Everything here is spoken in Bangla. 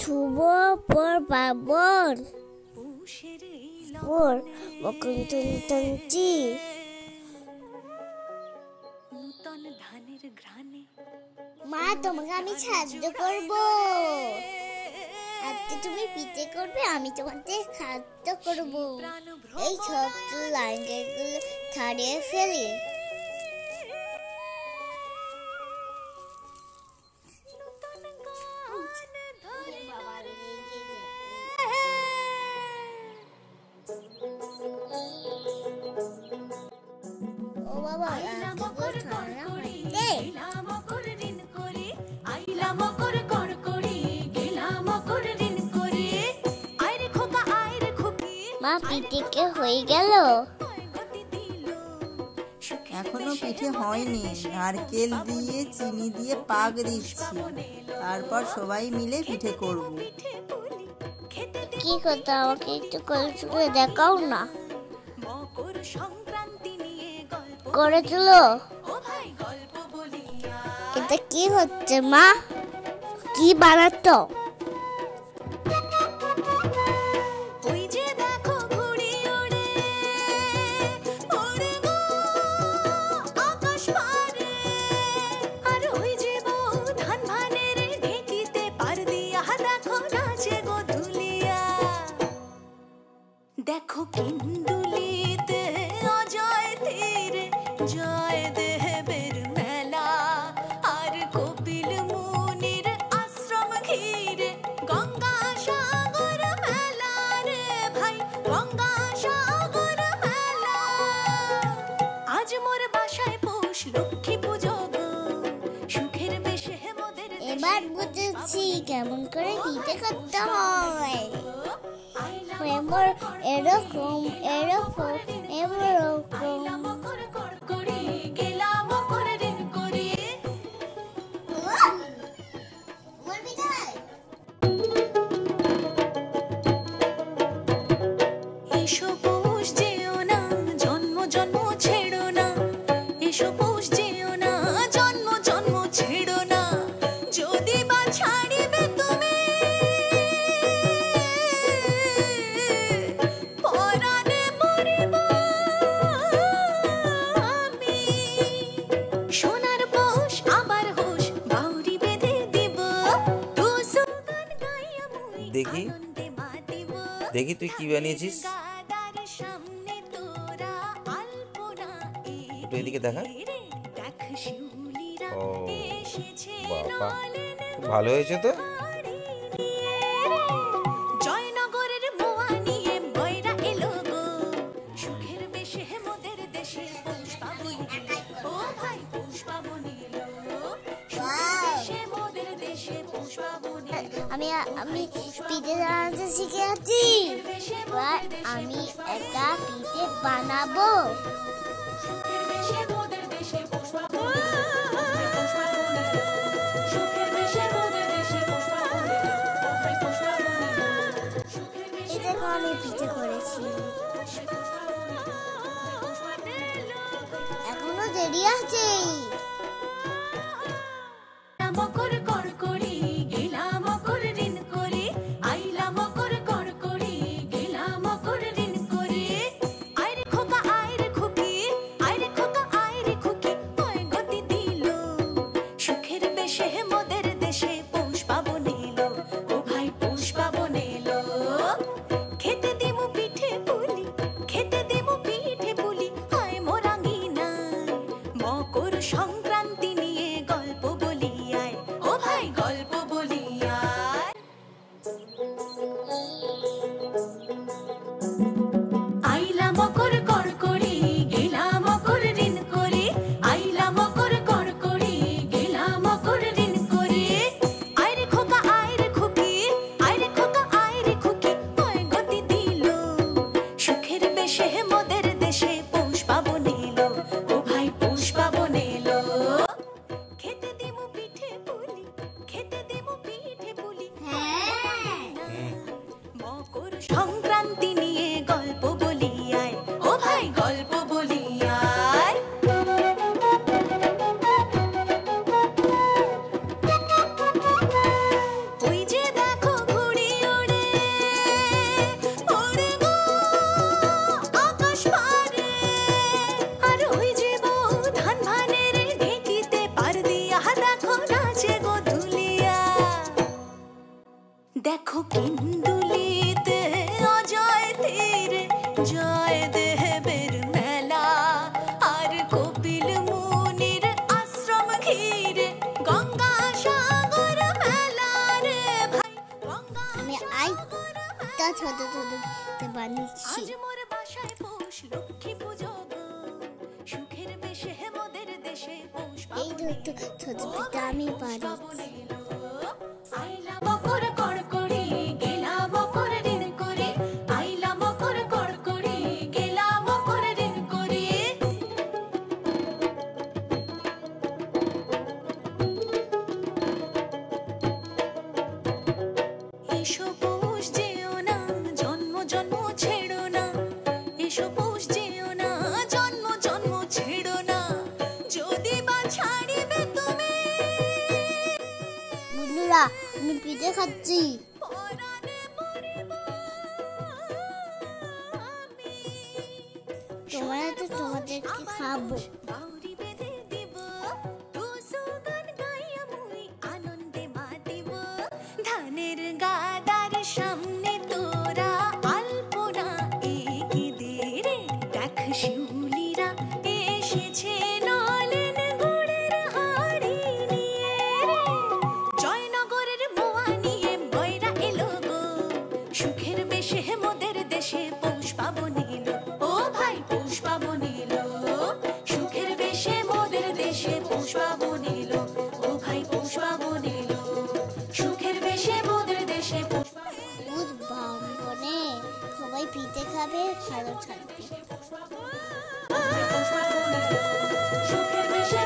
শুভ পর পাবন পর বকুন্তঞ্চি নূতন ধানের ঘ্রাণে মা তোমাকে আমি সাহায্য করবো। আজকে তুমি পিঠে করবে, আমি তোমাকে সাহায্য করবো। এই সব লাইনগুলো ছাড়িয়ে ফেলি। ও বাবা মা পিঠে হয়ে গেল? এখনো পিঠে হয়নি, নারকেল দিয়ে চিনি দিয়ে পাক দিচ্ছি, তারপর সবাই মিলে পিঠে করব। কি করতে আমাকে একটু করে দেখাও না। করে তুলো। এটা কি হচ্ছে মা? কি বানাতো? দেখো কিন্দুলিতে অজয় তীরে জয় দেবের মেলা, আর কপিল মুনির আশ্রম ঘিরে গঙ্গা সাগর মেলা রে ভাই, গঙ্গা সাগর মেলা। আজ মোর বাসায় পৌষ লক্ষ্মী পুজো গো, সুখের বেশে মোদের এবার বুঝেছি কেমন করে পিঠে করতে হয়। এরকম এরকম এরকম এসো পৌষ যেও না, জন্ম জন্ম ছেড়ো না। এসো পৌষ যেও না, জন্ম জন্ম ছেড়ো না। যদি বা ছাড়িবে তুমি পরাণে মরিব আমি। সোনার পৌষ আবার হোস বাউরি বেঁধে দিব, টুসু গান গাইয়া মুই দেখি আনন্দে মাতিব। দেখি তুই কি বানিয়েছিস, গাদার সামনে তোরা আলপনা একটু এদিকে দেখা। দেখ শিউলিরা ও এসেছে বাবা, নলেন খুব ভালো হয়েছে তো। জয়নগরের মোয়া নিয়ে বয়রা এলো গো, সুখের বেশে মোদের দেশে পৌষ পাবন এলো। ও ভাই পৌষ পাবন এলো, সুখের বেশে মোদের দেশে পৌষ পাবন এলো। আমি পিঠে বানাতে শিখে আছি। এবার আমি একটা পিঠে বানাবো। সুখের বেশে মোদের দেশে পৌষ পাবন এলো, পৌষ পাবন এলো। সুখের বেশে মোদের দেশে পৌষ পাবন এলো, পৌষ পাবন এলো। সুখের বেশে এই দেখো আমি পিঠে করেছি। এখনো দেরি আছে। মকর কড়কড়ি গেলা মকর ঋণ করে, আইলা মকর কড়কড়ি গেলা মকর ঋণ করে। আইরে খোকা আইরে খুকি, আইরে খোকা আইরে খুকি, ওই গতি দিল। সুখের বেশে মোদের দেশে পৌষ পাবন এলো, ও ভাই পৌষ পাবন এলো। খেতে দিমু পিঠে পুলি, খেতে দিমু পিঠে পুলি, হয় মোরাঙ্গি নাই। মকর সংক্রান্তি নিয়ে গল্প বলি আয়, ও ভাই গল্প বলি আয়। আইলা মকর কড়কড়ি গেলা মকর ঋণ করে, আইলা মকর কড়কড়ি গেলা মকর ঋণ করে। আইরে খোকা আইরে খুকি, আইরে খোকা আইরে খুকি, ওই গতি দিল। সুখের বেশে মোদের দেশে পৌষ পাবন এলো, ও ভাই পৌষ পাবন এলো। খেতে দিমু পিঠে পুলি, খেতে দিমু পিঠে পুলি। মকর সংক্রান্তি নিয়ে গল্প বলি আয়, ও ভাই গল্প বলি আয়। ওই যে দেখো দেখো কেন্দুলিতে অজয় তীরে জয় দেবের মেলা আর কপিল মুনির আশ্রম ঘিরে গঙ্গা সাগর মেলা রে ভাই গঙ্গা আমি আইটা ছোট ছোট বানিয়েছি। আজ মোর বাসায় পৌষ লক্ষ্মী পুজো গো সুখের বেশে মোদের দেশে পৌষ এই দুটো ছোট পিঠা আমি পারি। আইলা মকর কড়কড়ি গেলা মকর ঋণ করে আইলা মকর কড়কড়ি গেলা মকর ঋণ করে এসো পৌষ যেও না জন্ম জন্ম ছেড়ো না এসো পৌষ যেও না জন্ম জন্ম ছেড়ো না যদি বা ছাড়িবে তুমি বন্ধুরা আমি পিঠে খাচ্ছি। পরাণে মরিব আমি তোমরা তো তোমাদেরকে খাবো। বাউরি বেঁধে দিব টুসু গান গাইয়া মুই আনন্দে মাতিব ধানের গাদার সামনে তোরা আলপনা এঁকে দে রে দেখ শিউলিরা এসেছে নলেন গুড়ের হাড়ি নিয়ে রে জয়নগরের মোয়া নিয়ে বয়রা এলো গো সুখের বেশে মোদের দেশে পৌষ পাবন এলো ও ভাই পৌষ পাবন এলো সুখের বেশে মোদের দেশে পৌষ পাবন এলো ও ভাই পৌষ পাবন এলো সুখের বেশে মোদের দেশে পৌষ পাবন এলো। ভূত বামনে সবাই পিঠে খাবে, ভালো থাকবে। সুখের বেশে